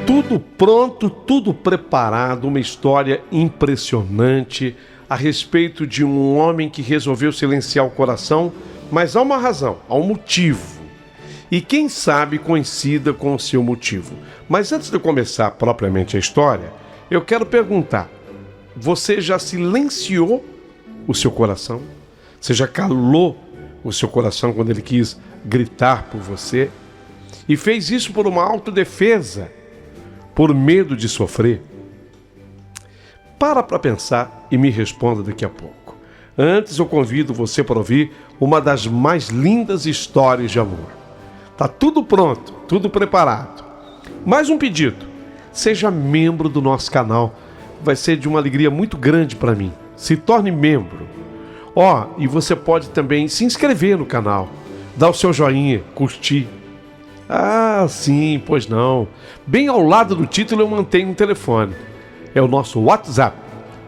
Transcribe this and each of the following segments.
Tudo pronto, tudo preparado, uma história impressionante a respeito de um homem que resolveu silenciar o coração, mas há uma razão, há um motivo. E quem sabe coincida com o seu motivo. Mas antes de eu começar propriamente a história, eu quero perguntar: você já silenciou o seu coração? Você já calou o seu coração quando ele quis gritar por você? E fez isso por uma autodefesa? Por medo de sofrer? Para pensar e me responda daqui a pouco. Antes eu convido você para ouvir uma das mais lindas histórias de amor. Tá tudo pronto, tudo preparado. Mais um pedido: seja membro do nosso canal. Vai ser de uma alegria muito grande para mim. Se torne membro. E você pode também se inscrever no canal, dar o seu joinha, curtir. Ah, sim, pois não. Bem ao lado do título eu mantenho um telefone. É o nosso WhatsApp.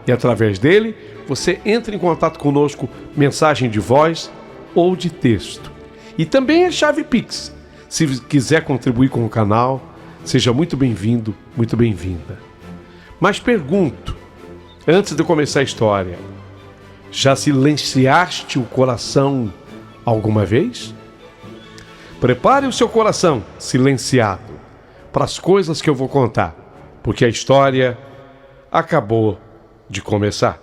E através dele, você entra em contato conosco, mensagem de voz ou de texto. E também a chave Pix. Se quiser contribuir com o canal, seja muito bem-vindo, muito bem-vinda. Mas pergunto, antes de começar a história, já silenciaste o coração alguma vez? Prepare o seu coração silenciado para as coisas que eu vou contar, porque a história acabou de começar.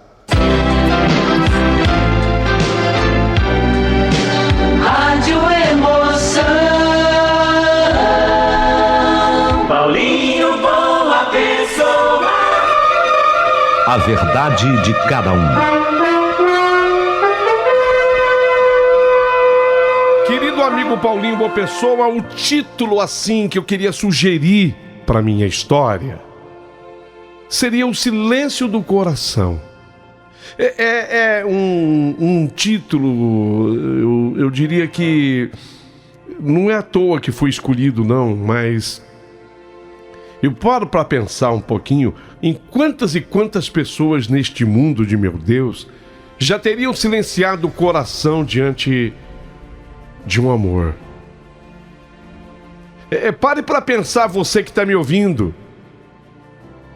Rádio Emoção, Paulinho Boa Pessoa. A verdade de cada um. Querido amigo Paulinho Boa Pessoa, o título assim que eu queria sugerir para minha história seria O Silêncio do Coração. É um título, eu diria que não é à toa que foi escolhido, não, mas eu paro para pensar um pouquinho em quantas e quantas pessoas neste mundo de meu Deus já teriam silenciado o coração diante de um amor. Pare para pensar, você que está me ouvindo,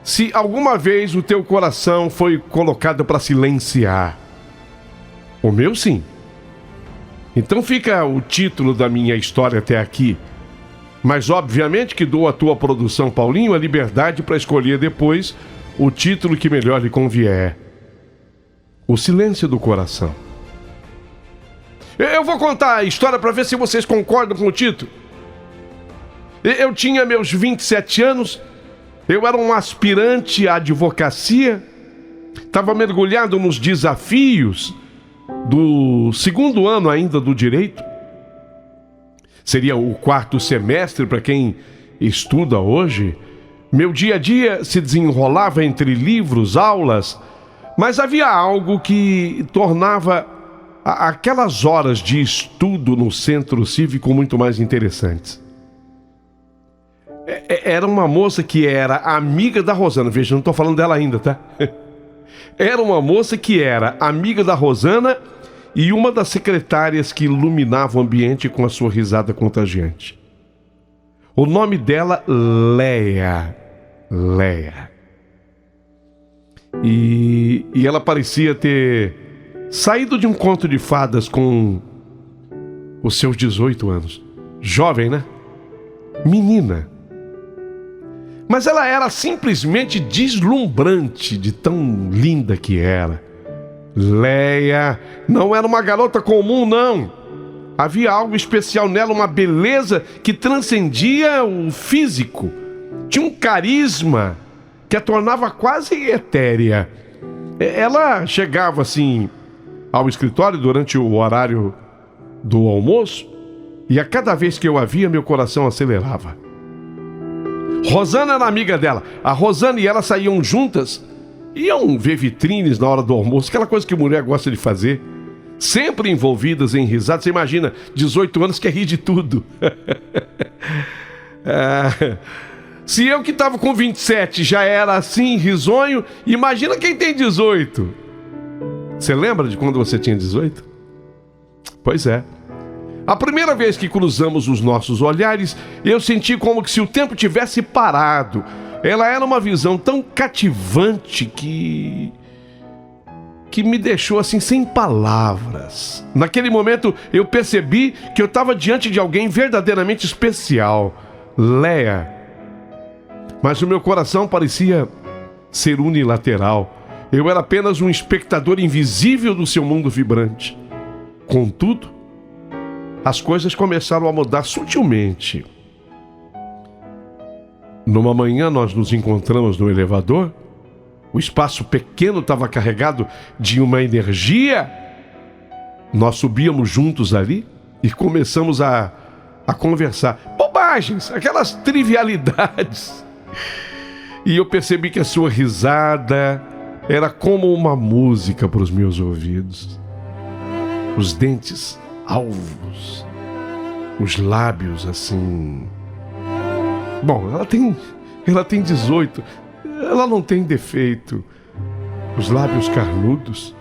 se alguma vez o teu coração foi colocado para silenciar. O meu, sim. Então fica o título da minha história até aqui. Mas obviamente que dou à tua produção, Paulinho, a liberdade para escolher depois o título que melhor lhe convier. O Silêncio do Coração. Eu vou contar a história para ver se vocês concordam com o título. Eu tinha meus 27 anos, eu era um aspirante à advocacia, estava mergulhado nos desafios do segundo ano ainda do direito. Seria o quarto semestre para quem estuda hoje. Meu dia a dia se desenrolava entre livros, aulas, mas havia algo que tornava aquelas horas de estudo no centro cívico muito mais interessantes. Era uma moça que era amiga da Rosana. Veja, não estou falando dela ainda, tá? Era uma moça que era amiga da Rosana e uma das secretárias que iluminava o ambiente com a sua risada contagiante. O nome dela, Leia. E ela parecia ter saído de um conto de fadas com os seus 18 anos. Jovem, né? Menina. Mas ela era simplesmente deslumbrante de tão linda que era. Leia não era uma garota comum, não. Havia algo especial nela, uma beleza que transcendia o físico. Tinha um carisma que a tornava quase etérea. Ela chegava assim ao escritório durante o horário do almoço e a cada vez que eu a via, meu coração acelerava. Rosana era amiga dela. A Rosana e ela saíam juntas iam ver vitrines na hora do almoço, aquela coisa que mulher gosta de fazer. Sempre envolvidas em risadas. Você imagina, 18 anos quer rir de tudo. Se eu que estava com 27 já era assim, risonho, imagina quem tem 18. Você lembra de quando você tinha 18? Pois é. A primeira vez que cruzamos os nossos olhares, eu senti como que se o tempo tivesse parado. Ela era uma visão tão cativante que me deixou assim sem palavras. Naquele momento eu percebi que eu estava diante de alguém verdadeiramente especial, Léa. Mas o meu coração parecia ser unilateral. Eu era apenas um espectador invisível do seu mundo vibrante. Contudo, as coisas começaram a mudar sutilmente. Numa manhã nós nos encontramos no elevador. O espaço pequeno estava carregado de uma energia. Nós subíamos juntos ali e começamos a conversar. Bobagens, aquelas trivialidades. E eu percebi que a sua risada era como uma música para os meus ouvidos. Os dentes alvos, os lábios assim... Bom, ela tem 18, ela não tem defeito. Os lábios carnudos.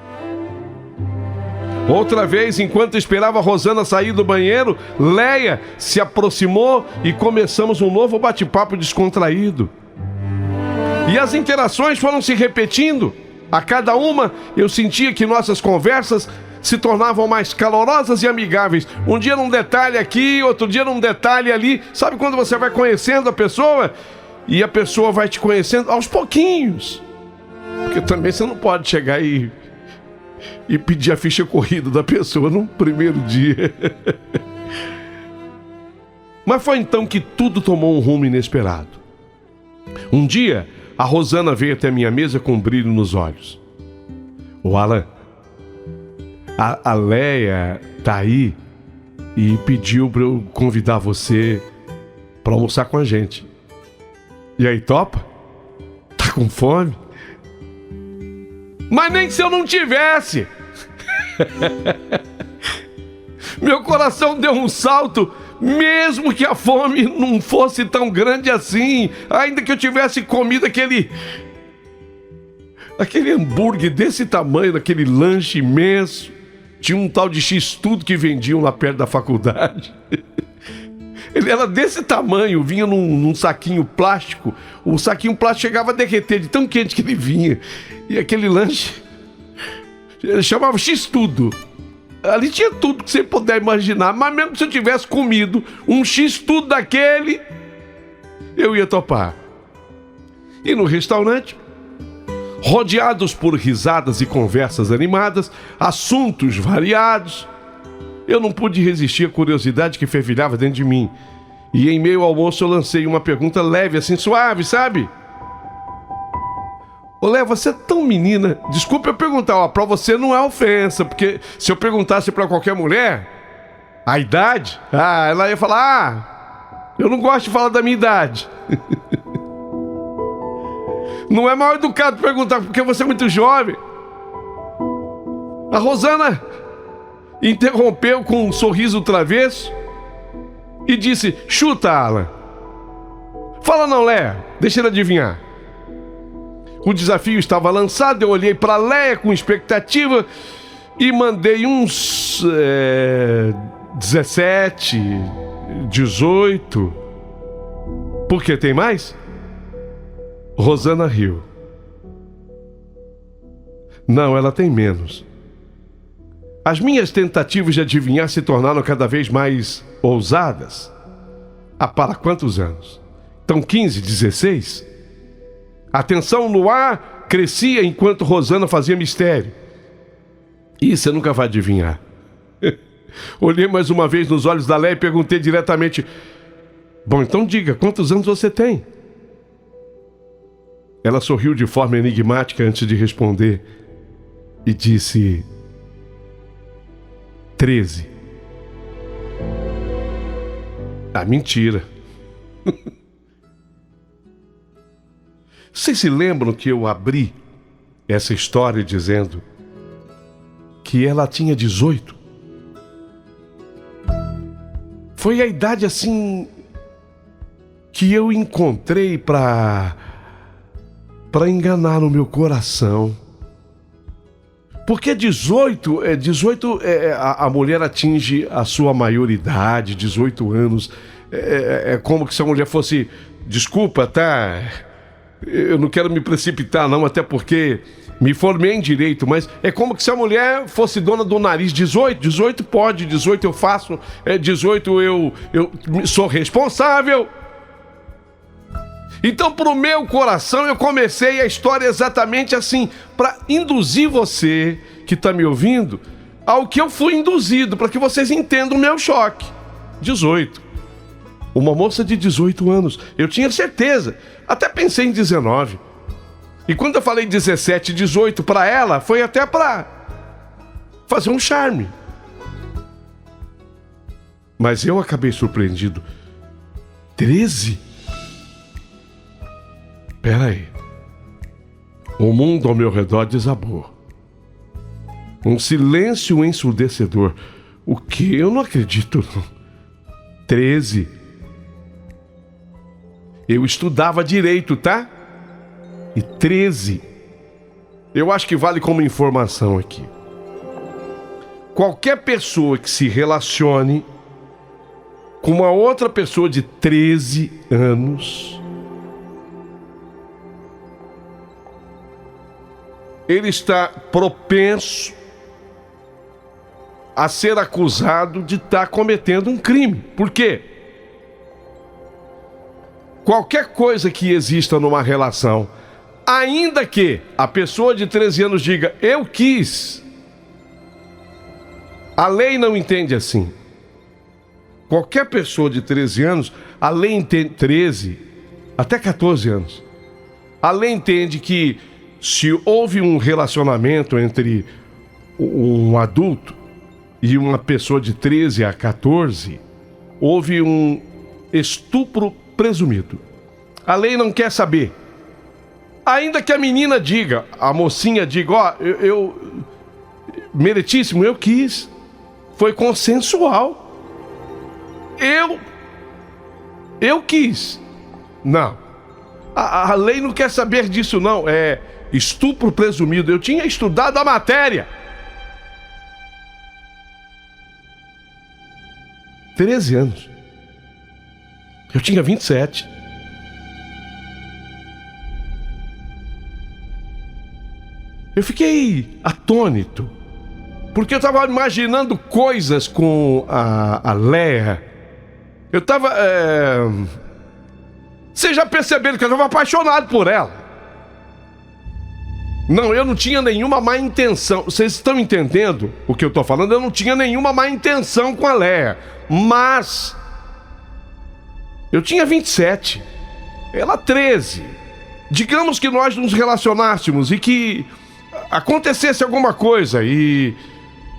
Outra vez, enquanto esperava a Rosana sair do banheiro, Léa se aproximou e começamos um novo bate-papo descontraído. E as interações foram se repetindo. A cada uma, eu sentia que nossas conversas se tornavam mais calorosas e amigáveis. Um dia num detalhe aqui, outro dia num detalhe ali. Sabe quando você vai conhecendo a pessoa e a pessoa vai te conhecendo aos pouquinhos? Porque também você não pode chegar e pedir a ficha corrida da pessoa no primeiro dia. Mas foi então que tudo tomou um rumo inesperado. Um dia, a Rosana veio até minha mesa com um brilho nos olhos. O Alan, a Léa tá aí e pediu para eu convidar você para almoçar com a gente. E aí, topa? Tá com fome? Mas nem se eu não tivesse! Meu coração deu um salto, mesmo que a fome não fosse tão grande assim. Ainda que eu tivesse comido aquele hambúrguer desse tamanho, daquele lanche imenso. Tinha um tal de X-Tudo que vendiam lá perto da faculdade. Ele era desse tamanho, vinha num saquinho plástico. O saquinho plástico chegava a derreter de tão quente que ele vinha. E aquele lanche chamava X-Tudo. Ali tinha tudo que você puder imaginar. Mas mesmo se eu tivesse comido um X-Tudo daquele, eu ia topar. E no restaurante, rodeados por risadas e conversas animadas, assuntos variados, eu não pude resistir à curiosidade que fervilhava dentro de mim. E em meio ao almoço eu lancei uma pergunta leve, assim, suave, sabe? Ô Léa, você é tão menina. Desculpa eu perguntar, ó, pra você não é ofensa, porque se eu perguntasse pra qualquer mulher a idade, ela ia falar, eu não gosto de falar da minha idade. Não é mal educado perguntar porque você é muito jovem. A Rosana interrompeu com um sorriso travesso e disse, chuta, Alan. Fala não, Léa, deixa ele adivinhar. O desafio estava lançado, eu olhei para Léa com expectativa e mandei uns 17, 18. Por que tem mais? Rosana riu. Não, ela tem menos. As minhas tentativas de adivinhar se tornaram cada vez mais ousadas. Para quantos anos? Então 15, 16? A tensão no ar crescia enquanto Rosana fazia mistério. Ih, você nunca vai adivinhar. Olhei mais uma vez nos olhos da Léa e perguntei diretamente, bom, então diga, quantos anos você tem? Ela sorriu de forma enigmática antes de responder e disse, 13. Mentira. Vocês se lembram que eu abri essa história dizendo que ela tinha 18. Foi a idade assim que eu encontrei para enganar o meu coração. Porque 18 a mulher atinge a sua maioridade, 18 anos. É como se a mulher fosse... Desculpa, tá? Eu não quero me precipitar, não, até porque me formei em direito, mas é como se a mulher fosse dona do nariz. 18 pode, 18 eu faço, 18 eu sou responsável. Então, pro meu coração, eu comecei a história exatamente assim, para induzir você que está me ouvindo ao que eu fui induzido, para que vocês entendam o meu choque. 18. Uma moça de 18 anos. Eu tinha certeza. Até pensei em 19. E quando eu falei 17, 18 para ela, foi até para fazer um charme. Mas eu acabei surpreendido. 13? Espera aí. O mundo ao meu redor desabou. Um silêncio ensurdecedor. O que? Eu não acredito, não. 13. Eu estudava direito, tá? E 13. Eu acho que vale como informação aqui. Qualquer pessoa que se relacione com uma outra pessoa de 13 anos, ele está propenso a ser acusado de estar cometendo um crime. Por quê? Qualquer coisa que exista numa relação, ainda que a pessoa de 13 anos diga, eu quis, a lei não entende assim. Qualquer pessoa de 13 anos, a lei entende, 13, até 14 anos, a lei entende que se houve um relacionamento entre um adulto e uma pessoa de 13 a 14, houve um estupro presumido. A lei não quer saber. Ainda que a menina diga, a mocinha diga, ó, meritíssimo, eu quis. Foi consensual. Eu quis. Não. A lei não quer saber disso, não. É estupro presumido. Eu tinha estudado a matéria. 13 anos. Eu tinha 27. Eu fiquei atônito, porque eu estava imaginando coisas com a Léa. Eu estava... Vocês já perceberam que eu estava apaixonado por ela. Não, eu não tinha nenhuma má intenção. Vocês estão entendendo o que eu estou falando? Eu não tinha nenhuma má intenção com a Léa. Mas... eu tinha 27. Ela 13. Digamos que nós nos relacionássemos e que acontecesse alguma coisa e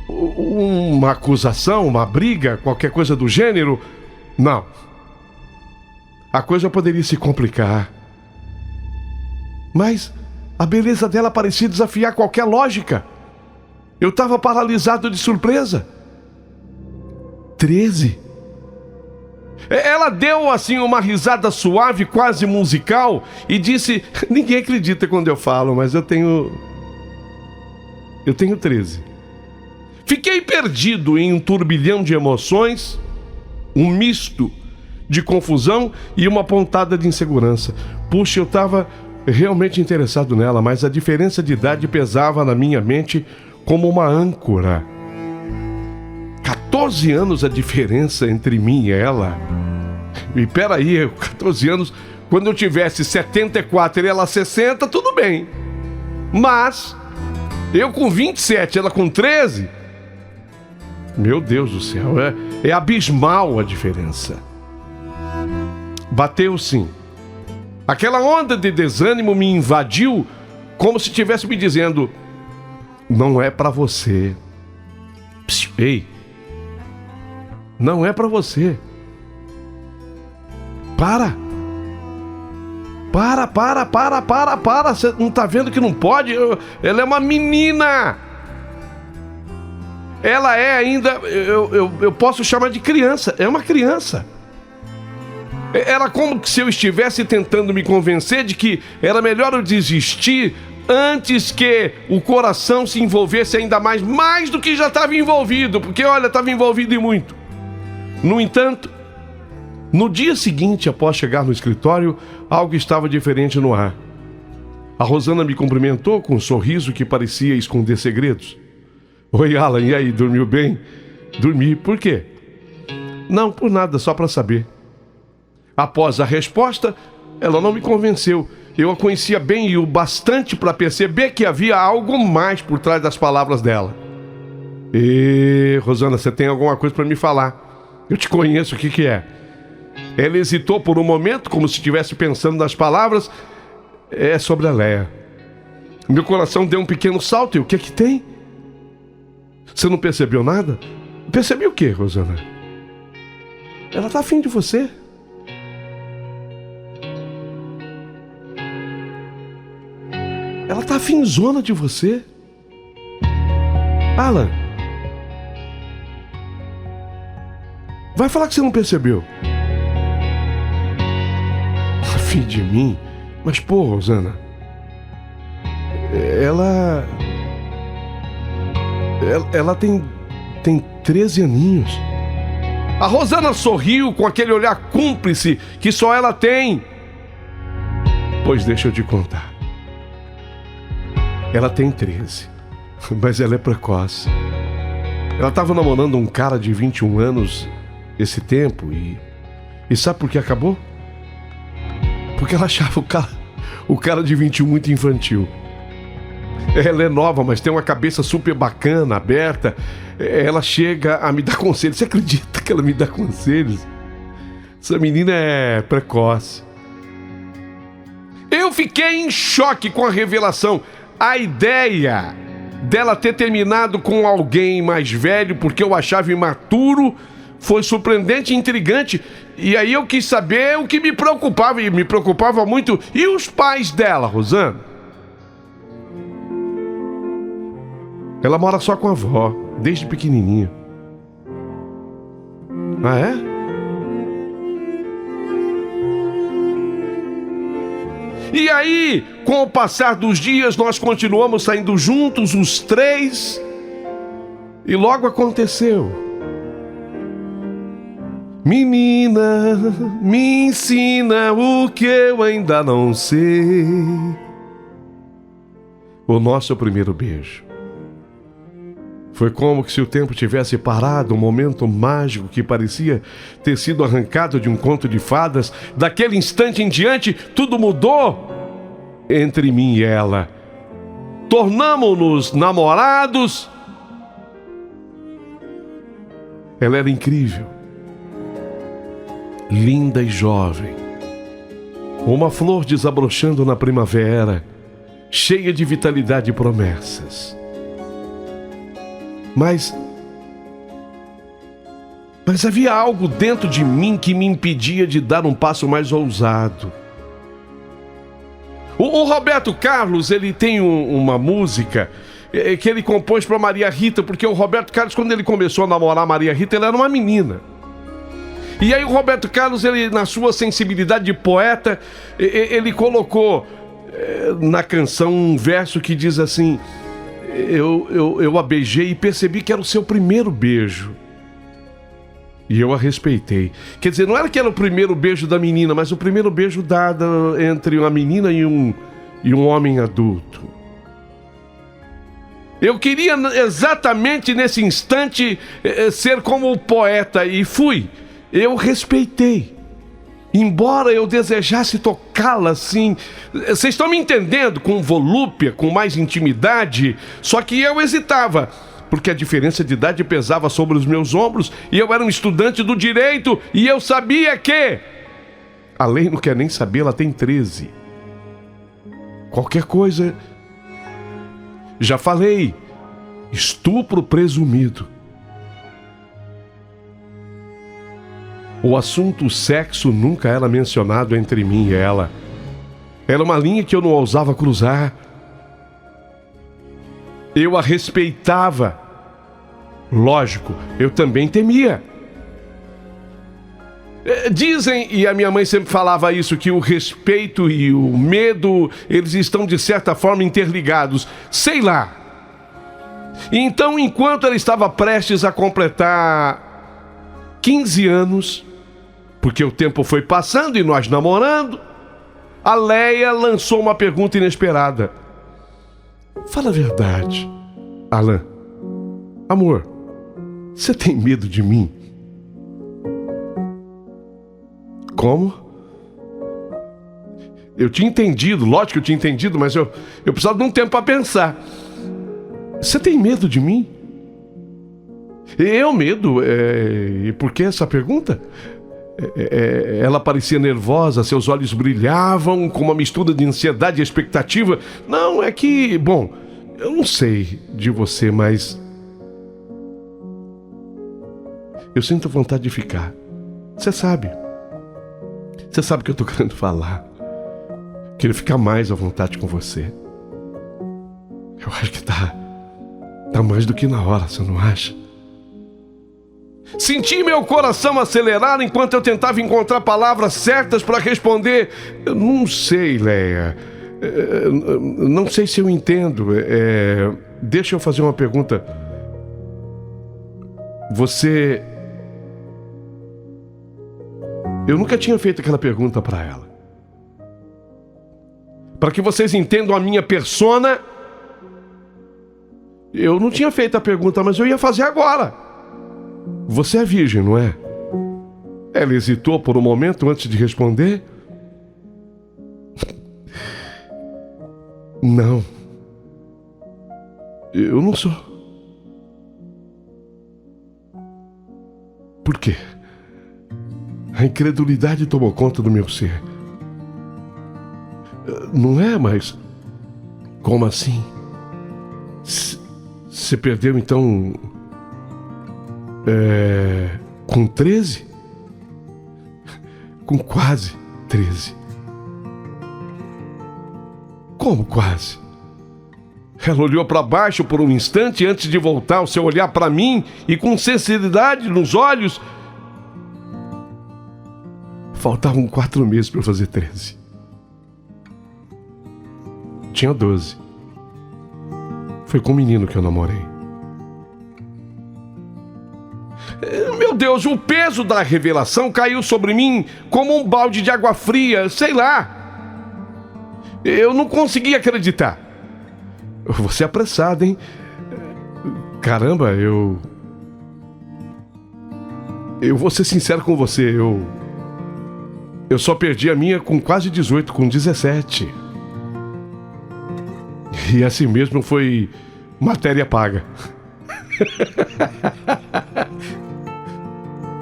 uma acusação, uma briga, qualquer coisa do gênero. Não. A coisa poderia se complicar. Mas a beleza dela parecia desafiar qualquer lógica. Eu estava paralisado de surpresa. 13. Ela deu assim uma risada suave, quase musical, e disse, ninguém acredita quando eu falo, mas eu tenho 13. Fiquei perdido em um turbilhão de emoções, um misto de confusão e uma pontada de insegurança. Puxa, eu estava realmente interessado nela, mas a diferença de idade pesava na minha mente como uma âncora. 14 anos a diferença entre mim e ela. E peraí, 14 anos, quando eu tivesse 74 e ela 60, tudo bem. Mas, eu com 27, ela com 13, meu Deus do céu, é abismal a diferença. Bateu sim. Aquela onda de desânimo me invadiu como se estivesse me dizendo, não é pra você. Psiu, ei, não é pra você. Para Para. Você não tá vendo que não pode? Ela é uma menina. Ela é ainda... Eu posso chamar de criança. É uma criança. Era como se eu estivesse tentando me convencer de que era melhor eu desistir antes que o coração se envolvesse ainda mais do que já estava envolvido, porque olha, estava envolvido e muito. No entanto, no dia seguinte, após chegar no escritório, algo estava diferente no ar. A Rosana me cumprimentou com um sorriso que parecia esconder segredos. Oi, Alan, e aí, dormiu bem? Dormi, por quê? Não, por nada, só para saber. Após a resposta, ela não me convenceu. Eu a conhecia bem e o bastante para perceber que havia algo mais por trás das palavras dela. Rosana, você tem alguma coisa para me falar? Eu te conheço, o que é? Ela hesitou por um momento, como se estivesse pensando nas palavras. É sobre a Léa. Meu coração deu um pequeno salto. E o que tem? Você não percebeu nada? Percebi o quê, Rosana? Ela tá afim de você. Ela tá afinzona de você. Alan, vai falar que você não percebeu. Afim de mim? Mas pô, Rosana, ela tem 13 aninhos. A Rosana sorriu com aquele olhar cúmplice que só ela tem. Pois deixa eu te contar. Ela tem 13, mas ela é precoce. Ela estava namorando um cara de 21 anos esse tempo e sabe por que acabou? Porque ela achava o cara de 21 muito infantil. Ela é nova, mas tem uma cabeça super bacana, aberta. Ela chega a me dar conselhos. Você acredita que ela me dá conselhos? Essa menina é precoce. Eu fiquei em choque com a revelação. A ideia dela ter terminado com alguém mais velho porque eu achava imaturo foi surpreendente e intrigante. E aí eu quis saber o que me preocupava, e me preocupava muito. E os pais dela, Rosana? Ela mora só com a avó, desde pequenininha. Ah, é? E aí, com o passar dos dias, nós continuamos saindo juntos, os três. E logo aconteceu. Menina, me ensina o que eu ainda não sei. O nosso primeiro beijo. Foi como se o tempo tivesse parado, um momento mágico que parecia ter sido arrancado de um conto de fadas. Daquele instante em diante, tudo mudou entre mim e ela. Tornamo-nos namorados. Ela era incrível, linda e jovem. Uma flor desabrochando na primavera, cheia de vitalidade e promessas. Mas havia algo dentro de mim que me impedia de dar um passo mais ousado. O Roberto Carlos, ele tem uma música que ele compôs para Maria Rita, porque o Roberto Carlos, quando ele começou a namorar a Maria Rita, ele era uma menina. E aí o Roberto Carlos, ele, na sua sensibilidade de poeta, ele colocou na canção um verso que diz assim: eu a beijei e percebi que era o seu primeiro beijo. E eu a respeitei. Quer dizer, não era que era o primeiro beijo da menina, mas o primeiro beijo dado entre uma menina e um homem adulto. Eu queria exatamente nesse instante ser como o poeta, e fui. Eu respeitei. Embora eu desejasse tocá-la assim, vocês estão me entendendo? Com volúpia, com mais intimidade. Só que eu hesitava, porque a diferença de idade pesava sobre os meus ombros, e eu era um estudante do direito, e eu sabia que a lei não quer nem saber, ela tem 13. Qualquer coisa, já falei, estupro presumido. O assunto sexo nunca era mencionado entre mim e ela. Era uma linha que eu não ousava cruzar. Eu a respeitava. Lógico, eu também temia. Dizem, e a minha mãe sempre falava isso, que o respeito e o medo, eles estão de certa forma interligados. Sei lá. Então, enquanto ela estava prestes a completar 15 anos, porque o tempo foi passando e nós namorando, a Leia lançou uma pergunta inesperada. Fala a verdade, Alan. Amor, você tem medo de mim? Como? Eu tinha entendido, lógico que eu tinha entendido, mas eu precisava de um tempo para pensar. Você tem medo de mim? Eu medo? E por que essa pergunta? Ela parecia nervosa, seus olhos brilhavam com uma mistura de ansiedade e expectativa. Não, é que, bom, eu não sei de você, mas eu sinto vontade de ficar. Você sabe o que eu tô querendo falar. Queria ficar mais à vontade com você. Eu acho que tá mais do que na hora, você não acha? Senti meu coração acelerar enquanto eu tentava encontrar palavras certas para responder. Eu não sei, Leia. Não sei se eu entendo. Deixa eu fazer uma pergunta. Você... Eu nunca tinha feito aquela pergunta para ela. Para que vocês entendam a minha persona, eu não tinha feito a pergunta, mas eu ia fazer agora. Você é virgem, não é? Ela hesitou por um momento antes de responder. Não. Eu não sou. Por quê? A incredulidade tomou conta do meu ser. Não é, mas... Como assim? Você perdeu, então... Com 13? Com quase 13. Como quase? Ela olhou para baixo por um instante antes de voltar o seu olhar para mim e com sinceridade nos olhos. Faltavam 4 meses para fazer 13. Tinha 12. Foi com o menino que eu namorei. Meu Deus, o peso da revelação caiu sobre mim como um balde de água fria, sei lá. Eu não conseguia acreditar. Você é apressado, hein? Caramba, eu vou ser sincero com você, eu só perdi a minha com quase 18, com 17. E assim mesmo foi matéria paga.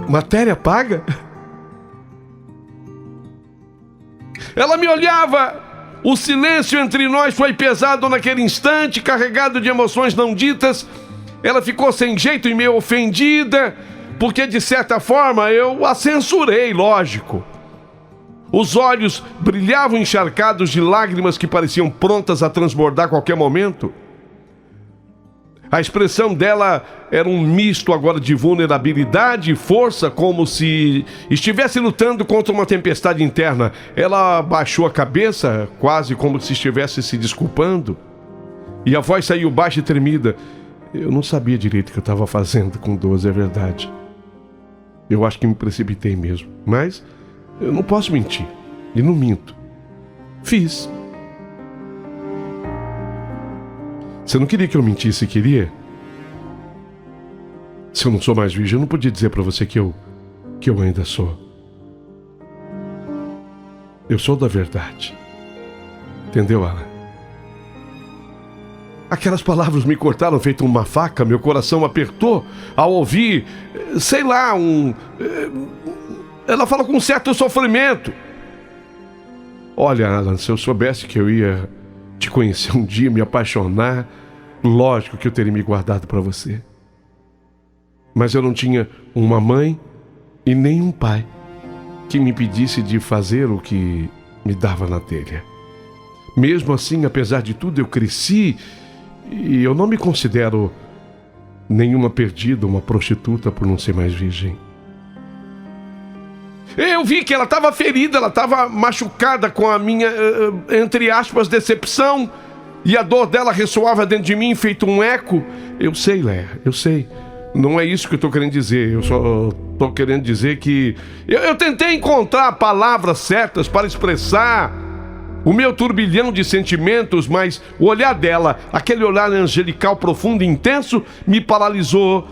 Matéria paga? Ela me olhava. O silêncio entre nós foi pesado naquele instante, carregado de emoções não ditas. Ela ficou sem jeito e meio ofendida, porque de certa forma eu a censurei, lógico. Os olhos brilhavam encharcados de lágrimas que pareciam prontas a transbordar a qualquer momento. A expressão dela era um misto agora de vulnerabilidade e força, como se estivesse lutando contra uma tempestade interna. Ela baixou a cabeça, quase como se estivesse se desculpando. E a voz saiu baixa e tremida. Eu não sabia direito o que eu estava fazendo com 12, é verdade. Eu acho que me precipitei mesmo. Mas eu não posso mentir. E não minto. Fiz. Você não queria que eu mentisse, queria? Se eu não sou mais virgem, eu não podia dizer pra você que eu ainda sou. Eu sou da verdade. Entendeu, Alan? Aquelas palavras me cortaram feito uma faca, meu coração apertou ao ouvir, sei lá, ela fala com um certo sofrimento. Olha, Alan, se eu soubesse que eu ia te conhecer um dia, me apaixonar, lógico que eu teria me guardado para você. Mas eu não tinha uma mãe e nem um pai que me impedisse de fazer o que me dava na telha. Mesmo assim, apesar de tudo, eu cresci e eu não me considero nenhuma perdida, uma prostituta por não ser mais virgem. Eu vi que ela estava ferida, ela estava machucada com a minha, entre aspas, decepção, e a dor dela ressoava dentro de mim, feito um eco. Eu sei, Léa, eu sei. Não é isso que eu estou querendo dizer. Eu só estou querendo dizer que eu tentei encontrar palavras certas para expressar o meu turbilhão de sentimentos, mas o olhar dela, aquele olhar angelical profundo e intenso, me paralisou.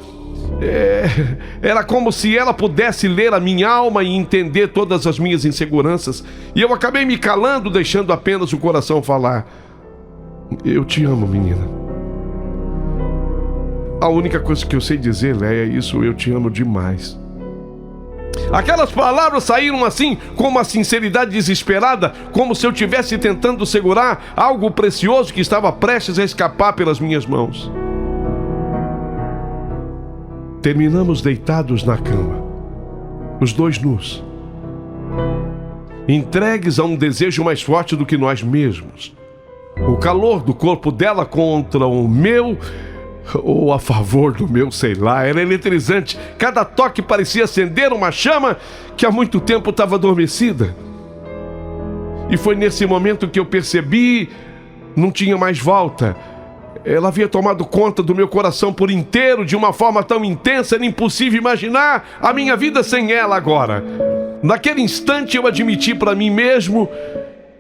Era como se ela pudesse ler a minha alma e entender todas as minhas inseguranças. E eu acabei me calando, deixando apenas o coração falar. Eu te amo, menina. A única coisa que eu sei dizer, Léa, é isso: eu te amo demais. Aquelas palavras saíram assim, com uma sinceridade desesperada, como se eu estivesse tentando segurar algo precioso que estava prestes a escapar pelas minhas mãos. Terminamos deitados na cama, os dois nus, entregues a um desejo mais forte do que nós mesmos. O calor do corpo dela contra o meu, ou a favor do meu, sei lá, era eletrizante. Cada toque parecia acender uma chama que há muito tempo estava adormecida. E foi nesse momento que eu percebi, não tinha mais volta. Ela havia tomado conta do meu coração por inteiro, de uma forma tão intensa, era impossível imaginar a minha vida sem ela agora. Naquele instante eu admiti para mim mesmo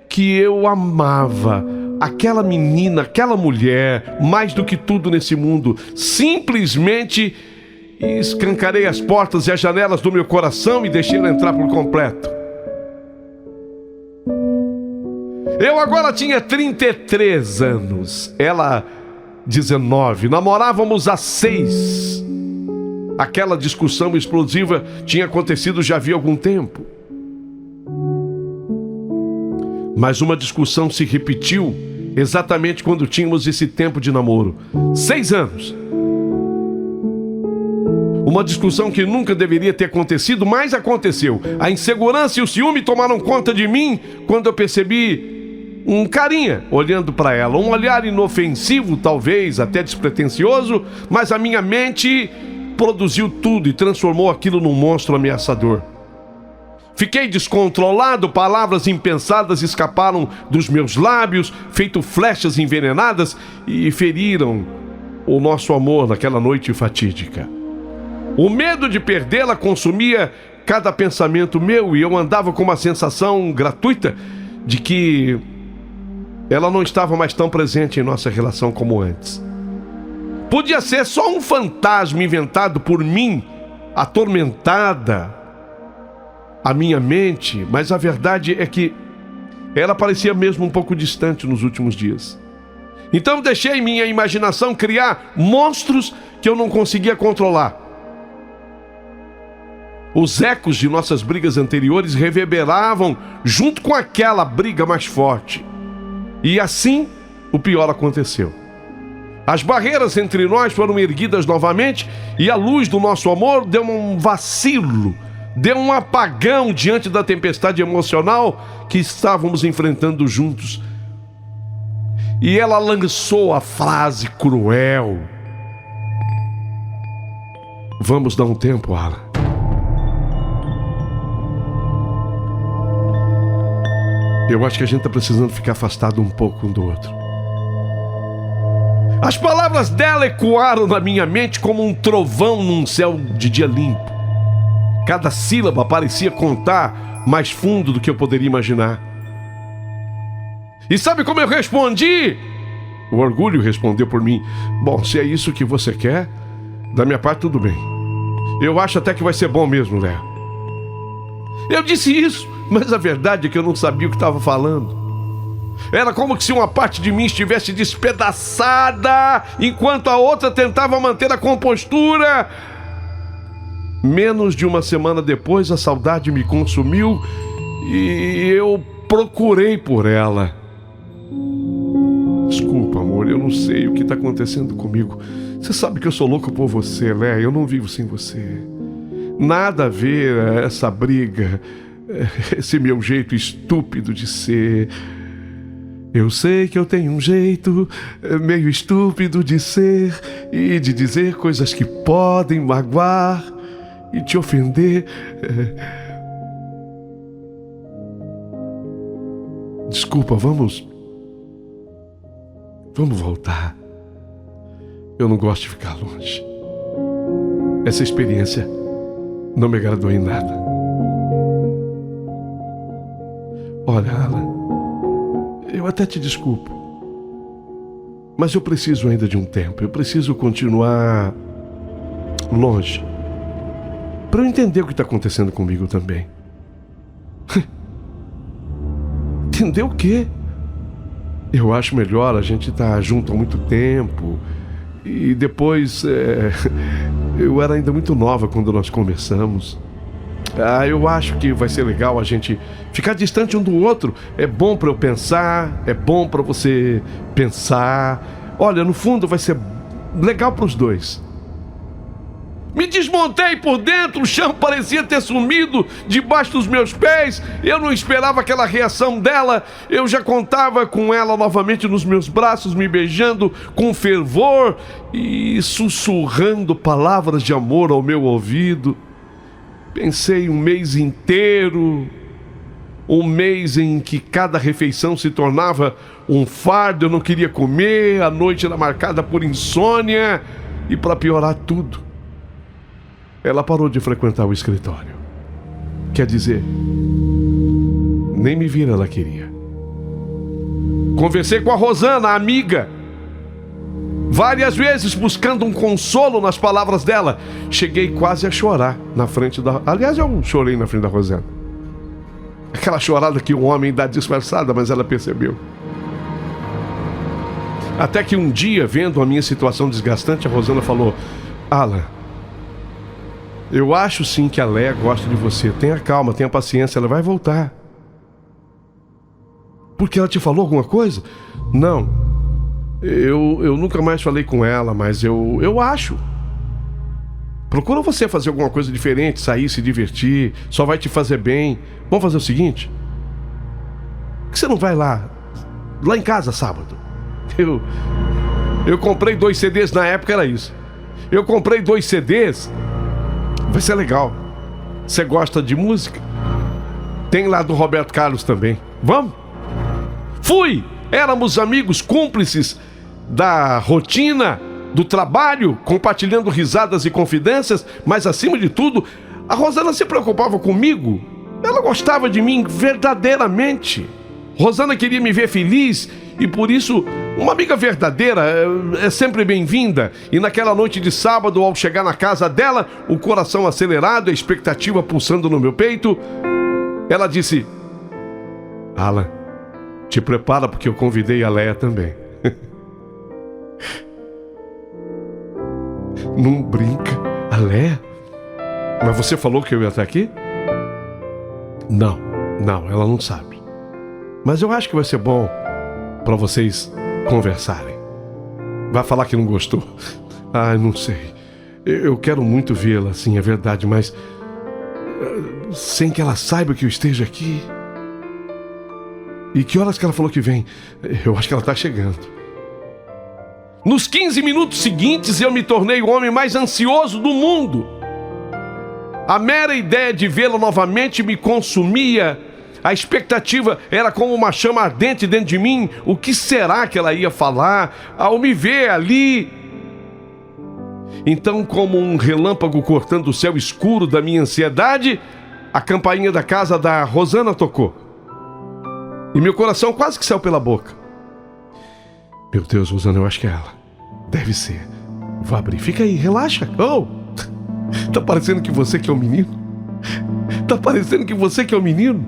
que eu amava aquela menina, aquela mulher, mais do que tudo nesse mundo. Simplesmente escancarei as portas e as janelas do meu coração e deixei ela entrar por completo. Eu agora tinha 33 anos, ela 19, namorávamos há 6. Aquela discussão explosiva tinha acontecido já havia algum tempo. Mas uma discussão se repetiu exatamente quando tínhamos esse tempo de namoro. 6 anos. Uma discussão que nunca deveria ter acontecido, mas aconteceu. A insegurança e o ciúme tomaram conta de mim quando eu percebi um carinha olhando para ela. Um olhar inofensivo, talvez até despretensioso, mas a minha mente produziu tudo e transformou aquilo num monstro ameaçador. Fiquei descontrolado, palavras impensadas escaparam dos meus lábios, feito flechas envenenadas, e feriram o nosso amor naquela noite fatídica. O medo de perdê-la consumia cada pensamento meu, e eu andava com uma sensação gratuita de que ela não estava mais tão presente em nossa relação como antes. Podia ser só um fantasma inventado por mim, atormentada a minha mente, mas a verdade é que ela parecia mesmo um pouco distante nos últimos dias. Então deixei minha imaginação criar monstros que eu não conseguia controlar. Os ecos de nossas brigas anteriores reverberavam junto com aquela briga mais forte. E assim, o pior aconteceu. As barreiras entre nós foram erguidas novamente e a luz do nosso amor deu um vacilo, deu um apagão diante da tempestade emocional que estávamos enfrentando juntos. E ela lançou a frase cruel: vamos dar um tempo, Alan. Eu acho que a gente está precisando ficar afastado um pouco um do outro. As palavras dela ecoaram na minha mente como um trovão num céu de dia limpo. Cada sílaba parecia contar mais fundo do que eu poderia imaginar. E sabe como eu respondi? O orgulho respondeu por mim: bom, se é isso que você quer, da minha parte tudo bem. Eu acho até que vai ser bom mesmo, Léa. Eu disse isso, mas a verdade é que eu não sabia o que estava falando. Era como se uma parte de mim estivesse despedaçada, enquanto a outra tentava manter a compostura. Menos de uma semana depois, a saudade me consumiu e eu procurei por ela. Desculpa, amor, eu não sei o que está acontecendo comigo. Você sabe que eu sou louco por você, Léa, eu não vivo sem você. Nada a ver essa briga, esse meu jeito estúpido de ser. Eu sei que eu tenho um jeito meio estúpido de ser e de dizer coisas que podem magoar e te ofender. Desculpa, vamos voltar. Eu não gosto de ficar longe. Essa experiência não me agradou em nada. Olha, Alan, eu até te desculpo, mas eu preciso ainda de um tempo. Eu preciso continuar longe para eu entender o que está acontecendo comigo também. Entender o quê? Eu acho melhor a gente estar junto há muito tempo. E depois, eu era ainda muito nova quando nós conversamos. Eu acho que vai ser legal a gente ficar distante um do outro. É bom para eu pensar, é bom para você pensar. Olha, no fundo vai ser legal para os dois. Me desmontei por dentro, o chão parecia ter sumido debaixo dos meus pés. Eu não esperava aquela reação dela. Eu já contava com ela novamente nos meus braços, me beijando com fervor e sussurrando palavras de amor ao meu ouvido. Pensei um mês inteiro, um mês em que cada refeição se tornava um fardo. Eu não queria comer, a noite era marcada por insônia. E para piorar tudo, ela parou de frequentar o escritório. Quer dizer, nem me vir ela queria. Conversei com a Rosana, a amiga, várias vezes buscando um consolo nas palavras dela. Cheguei quase a chorar na frente da... Aliás, eu chorei na frente da Rosana. Aquela chorada que o homem dá disfarçada, mas ela percebeu. Até que um dia, vendo a minha situação desgastante, a Rosana falou: Alan, eu acho sim que a Léa gosta de você. Tenha calma, tenha paciência, ela vai voltar. Porque ela te falou alguma coisa? Não. Eu nunca mais falei com ela, mas eu acho. Procura você fazer alguma coisa diferente, sair, se divertir. Só vai te fazer bem. Vamos fazer o seguinte: por que você não vai lá em casa sábado? Eu comprei 2 CDs, na época era isso. Eu comprei 2 CDs. Vai ser legal. Você gosta de música? Tem lá do Roberto Carlos também. Vamos? Fui! Éramos amigos cúmplices da rotina, do trabalho, compartilhando risadas e confidências, mas acima de tudo, a Rosana se preocupava comigo. Ela gostava de mim verdadeiramente. Rosana queria me ver feliz e por isso uma amiga verdadeira é sempre bem-vinda. E naquela noite de sábado, ao chegar na casa dela, o coração acelerado, a expectativa pulsando no meu peito, ela disse: Alan, te prepara porque eu convidei a Léa também. Não brinca. A Léa? Mas você falou que eu ia estar aqui? Não, ela não sabe. Mas eu acho que vai ser bom para vocês conversarem. Vai falar que não gostou? Não sei. Eu quero muito vê-la, sim, é verdade, mas sem que ela saiba que eu esteja aqui. E que horas que ela falou que vem? Eu acho que ela está chegando. Nos 15 minutos seguintes, eu me tornei o homem mais ansioso do mundo. A mera ideia de vê-la novamente me consumia. A expectativa era como uma chama ardente dentro de mim. O que será que ela ia falar ao me ver ali? Então, como um relâmpago cortando o céu escuro da minha ansiedade, a campainha da casa da Rosana tocou. E meu coração quase que saiu pela boca. Meu Deus, Rosana, eu acho que é ela. Deve ser. Vou abrir. Fica aí, relaxa. Tá parecendo que você que é o menino? Tá parecendo que você que é o menino?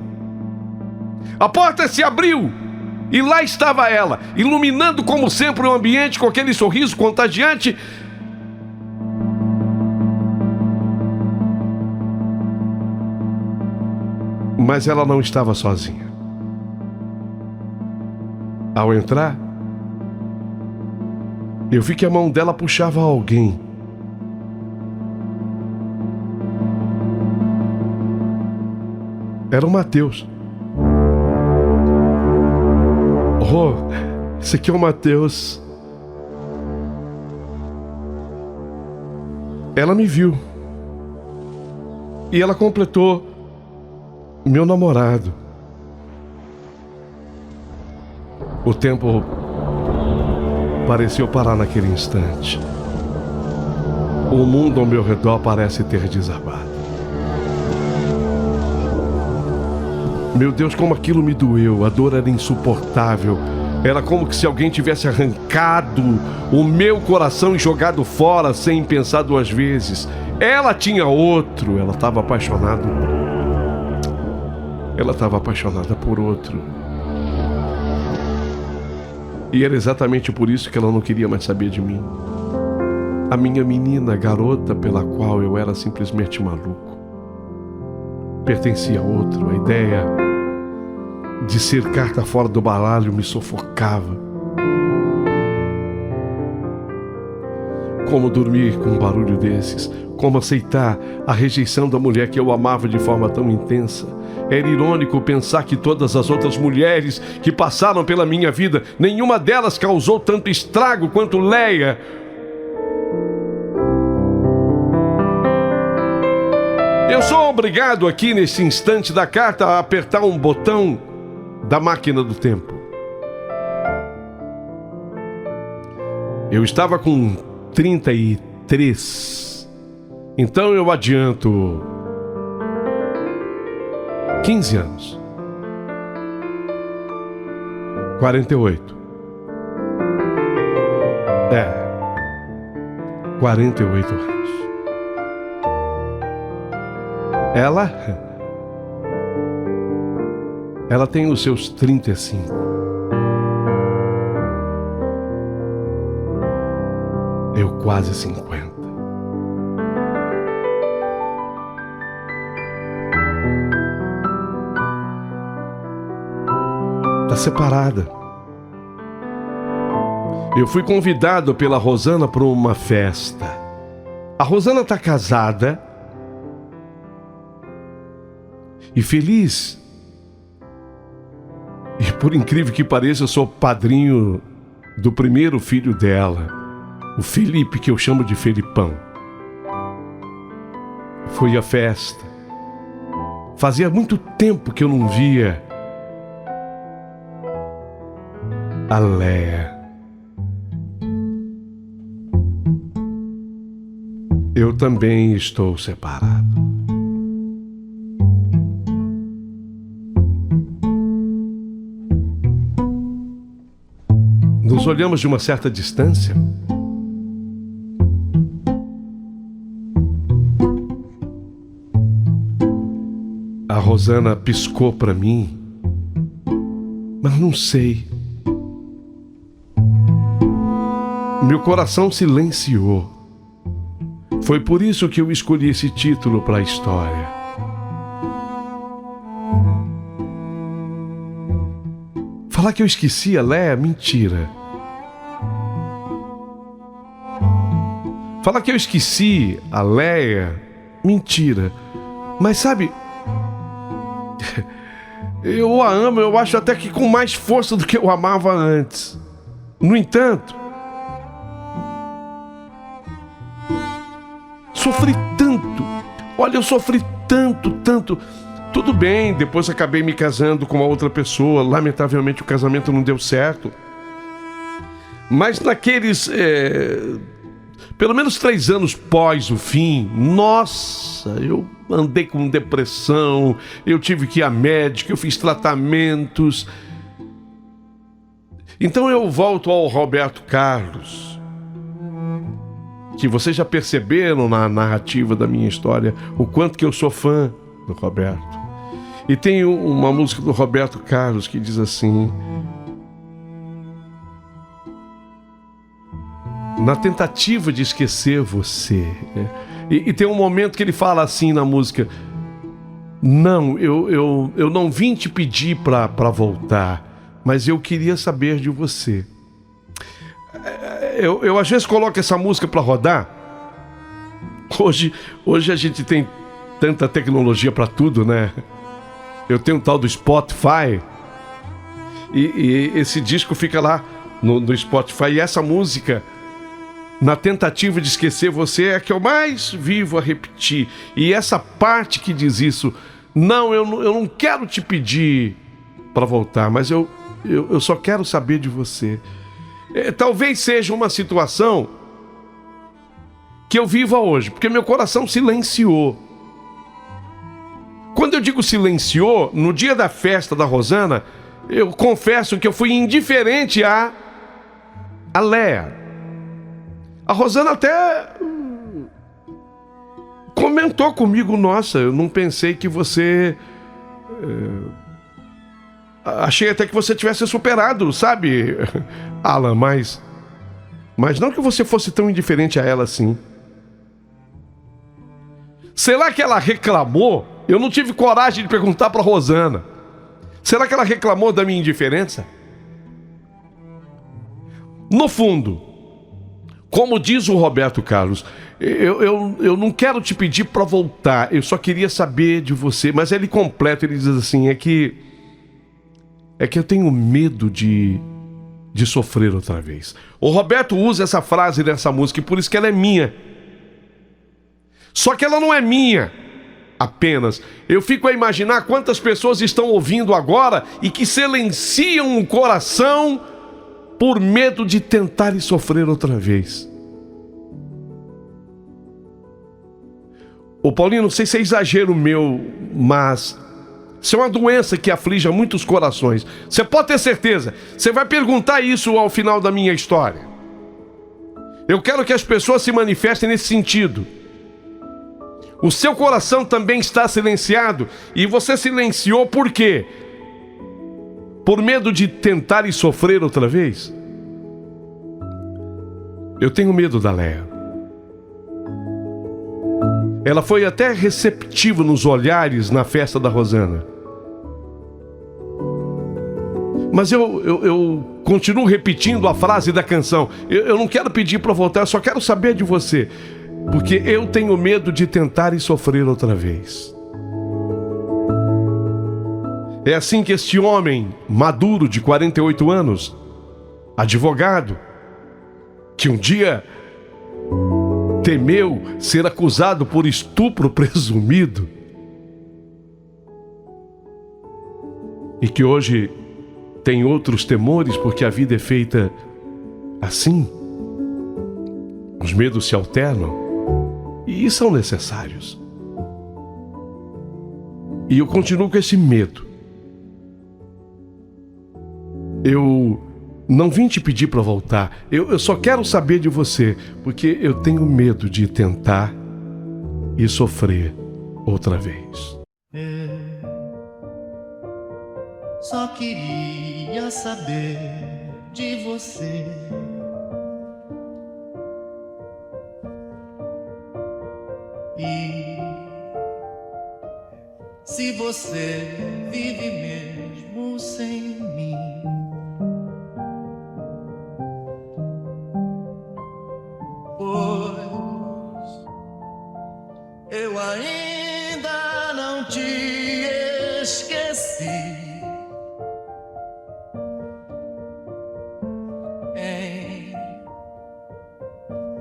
A porta se abriu e lá estava ela, iluminando como sempre o ambiente com aquele sorriso contagiante. Mas ela não estava sozinha. Ao entrar, eu vi que a mão dela puxava alguém. Era o Matheus. Rô, esse aqui é o Matheus. Ela me viu. E ela completou: meu namorado. O tempo pareceu parar naquele instante. O mundo ao meu redor parece ter desabado. Meu Deus, como aquilo me doeu. A dor era insuportável. Era como se alguém tivesse arrancado o meu coração e jogado fora sem pensar duas vezes. Ela tinha outro. Ela estava apaixonada por outro. E era exatamente por isso que ela não queria mais saber de mim. A minha menina, a garota pela qual eu era simplesmente maluco, pertencia a outro. A ideia de ser carta fora do baralho me sufocava. Como dormir com um barulho desses? Como aceitar a rejeição da mulher que eu amava de forma tão intensa? Era irônico pensar que todas as outras mulheres que passaram pela minha vida, nenhuma delas causou tanto estrago quanto Leia. Eu sou obrigado aqui nesse instante da carta a apertar um botão da máquina do tempo. Eu estava com 33. Então eu adianto 15 anos. 48. 48 anos. Ela tem os seus 35. Eu quase 50. Tá separada. Eu fui convidado pela Rosana para uma festa. A Rosana tá casada e feliz. E por incrível que pareça, eu sou padrinho do primeiro filho dela, o Felipe, que eu chamo de Felipão. Fui à festa. Fazia muito tempo que eu não via a Leia. Eu também estou separado. Nos olhamos de uma certa distância. A Rosana piscou para mim, mas não sei. Meu coração silenciou. Foi por isso que eu escolhi esse título para a história. Falar que eu esqueci a Leia, mentira. Falar que eu esqueci a Leia, mentira. Mas sabe, eu a amo, eu acho até que com mais força do que eu amava antes. No entanto, sofri tanto. Olha, eu sofri tanto. Tudo bem, depois acabei me casando com uma outra pessoa. Lamentavelmente o casamento não deu certo. Mas naqueles pelo menos 3 anos pós o fim, nossa, eu andei com depressão, eu tive que ir a médico, eu fiz tratamentos. Então eu volto ao Roberto Carlos, que vocês já perceberam na narrativa da minha história o quanto que eu sou fã do Roberto. E tem uma música do Roberto Carlos que diz assim: na tentativa de esquecer você, né? E tem um momento que ele fala assim na música: não, eu não vim te pedir para voltar, mas eu queria saber de você. Eu às vezes coloco essa música para rodar. Hoje a gente tem tanta tecnologia para tudo, né? Eu tenho um tal do Spotify. E esse disco fica lá no Spotify. E essa música, na tentativa de esquecer você, é a que eu mais vivo a repetir. E essa parte que diz isso: não, eu não quero te pedir para voltar, mas eu só quero saber de você. Talvez seja uma situação que eu viva hoje, porque meu coração silenciou. Quando eu digo silenciou, no dia da festa da Rosana, eu confesso que eu fui indiferente a Léa. A Rosana até comentou comigo: nossa, eu não pensei que você... achei até que você tivesse superado, sabe, Alan, mas não que você fosse tão indiferente a ela assim. Será que ela reclamou? Eu não tive coragem de perguntar para Rosana. Será que ela reclamou da minha indiferença? No fundo, como diz o Roberto Carlos, eu não quero te pedir para voltar, eu só queria saber de você. Mas ele completa, ele diz assim: é que eu tenho medo de sofrer outra vez. O Roberto usa essa frase nessa música e por isso que ela é minha. Só que ela não é minha apenas. Eu fico a imaginar quantas pessoas estão ouvindo agora e que silenciam o coração por medo de tentar e sofrer outra vez. Ô Paulinho, não sei se é exagero meu, mas isso é uma doença que aflige a muitos corações. Você pode ter certeza. Você vai perguntar isso ao final da minha história. Eu quero que as pessoas se manifestem nesse sentido. O seu coração também está silenciado. E você silenciou por quê? Por medo de tentar e sofrer outra vez? Eu tenho medo da Léa. Ela foi até receptiva nos olhares na festa da Rosana. Mas eu continuo repetindo a frase da canção: eu não quero pedir para voltar, eu só quero saber de você, porque eu tenho medo de tentar e sofrer outra vez. É assim que este homem maduro de 48 anos, advogado, que um dia temeu ser acusado por estupro presumido e que hoje tem outros temores porque a vida é feita assim. Os medos se alternam e são necessários. E eu continuo com esse medo. Eu não vim te pedir para voltar. Eu só quero saber de você, porque eu tenho medo de tentar e sofrer outra vez. Só queria saber de você. E se você vive mesmo sem mim? Pois eu ainda não te esqueci. Em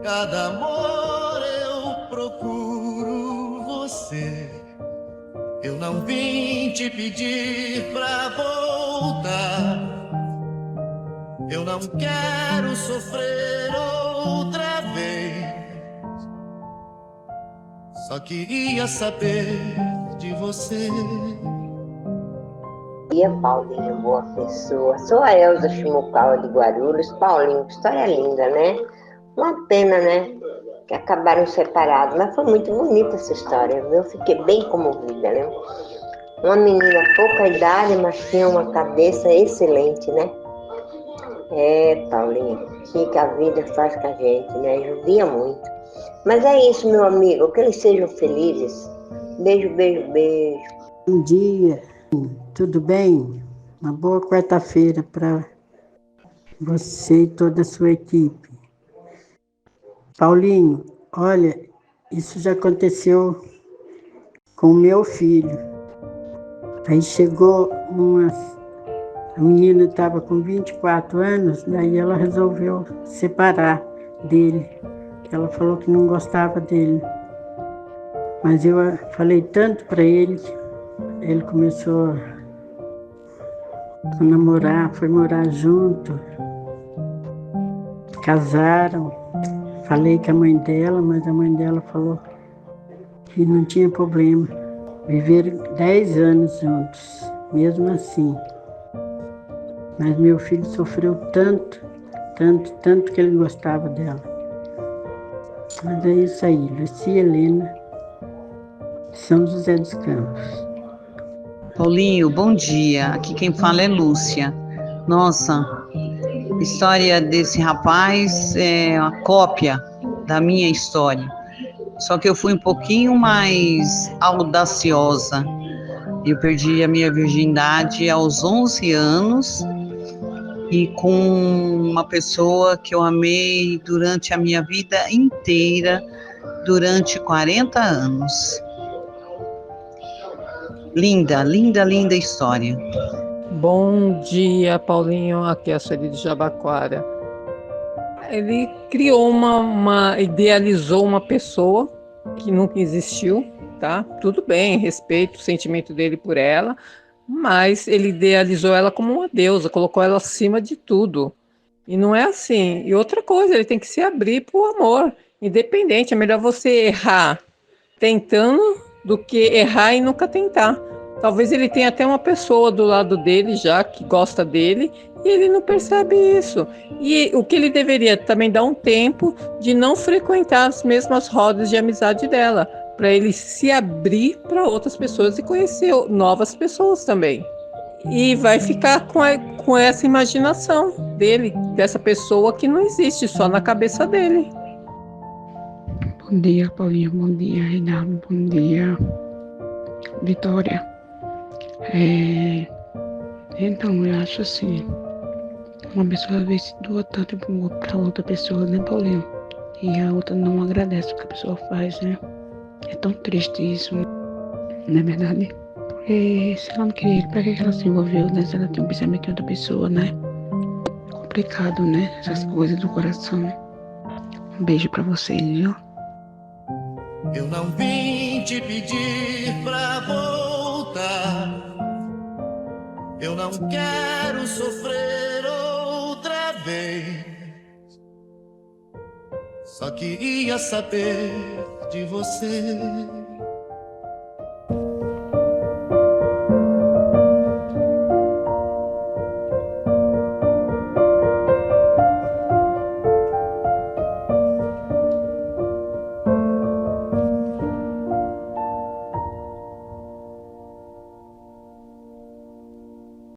cada amor eu procuro você. Eu não vim te pedir pra voltar. Eu não quero sofrer outra vez. Só queria saber de você. Paulinho, boa pessoa. Sou a Elza Chimucaua de Guarulhos. Paulinho, que história linda, né? Uma pena, né? Que acabaram separados, mas foi muito bonita essa história. Eu fiquei bem comovida, né? Uma menina pouca idade, mas tinha uma cabeça excelente, né? Paulinho, o que a vida faz com a gente, né? Judia muito. Mas é isso, meu amigo, que eles sejam felizes. Beijo, beijo, beijo. Bom dia, tudo bem? Uma boa quarta-feira para você e toda a sua equipe. Paulinho, olha, isso já aconteceu com o meu filho. Aí chegou A menina estava com 24 anos, daí ela resolveu separar dele. Ela falou que não gostava dele. Mas eu falei tanto para ele, ele começou a namorar, foi morar junto, casaram. Falei com a mãe dela, mas a mãe dela falou que não tinha problema. Viveram 10 anos juntos, mesmo assim. Mas meu filho sofreu tanto, tanto, tanto que ele gostava dela. Mas é isso aí, Lucia Helena, São José dos Campos. Paulinho, bom dia. Aqui quem fala é Lúcia. Nossa, a história desse rapaz é uma cópia da minha história. Só que eu fui um pouquinho mais audaciosa. Eu perdi a minha virgindade aos 11 anos e com uma pessoa que eu amei durante a minha vida inteira, durante 40 anos. Linda, linda, linda história. Bom dia, Paulinho. Aqui é a Sueli de Jabaquara. Ele criou idealizou uma pessoa que nunca existiu, tá? Tudo bem, respeito o sentimento dele por ela, mas ele idealizou ela como uma deusa, colocou ela acima de tudo. E não é assim. E outra coisa, ele tem que se abrir para o amor, independente. É melhor você errar tentando do que errar e nunca tentar. Talvez ele tenha até uma pessoa do lado dele já que gosta dele e ele não percebe isso. E o que ele deveria também dar um tempo de não frequentar as mesmas rodas de amizade dela, para ele se abrir para outras pessoas e conhecer novas pessoas também. E vai ficar com essa imaginação dele, dessa pessoa que não existe, só na cabeça dele. Bom dia, Paulinho. Bom dia, Reinaldo. Bom dia, Vitória. Então, eu acho assim, uma pessoa às vezes doa tanto para outra pessoa, né, Paulinho? E a outra não agradece o que a pessoa faz, né? É tão triste isso, não é verdade? Porque se ela não queria ele, para que ela se envolveu, né? Se ela tem um pensamento de outra pessoa, né? Complicado, né? Essas coisas do coração. Um beijo para vocês, viu? Eu não vim te pedir pra voltar. Eu não quero sofrer outra vez. Só queria saber de você.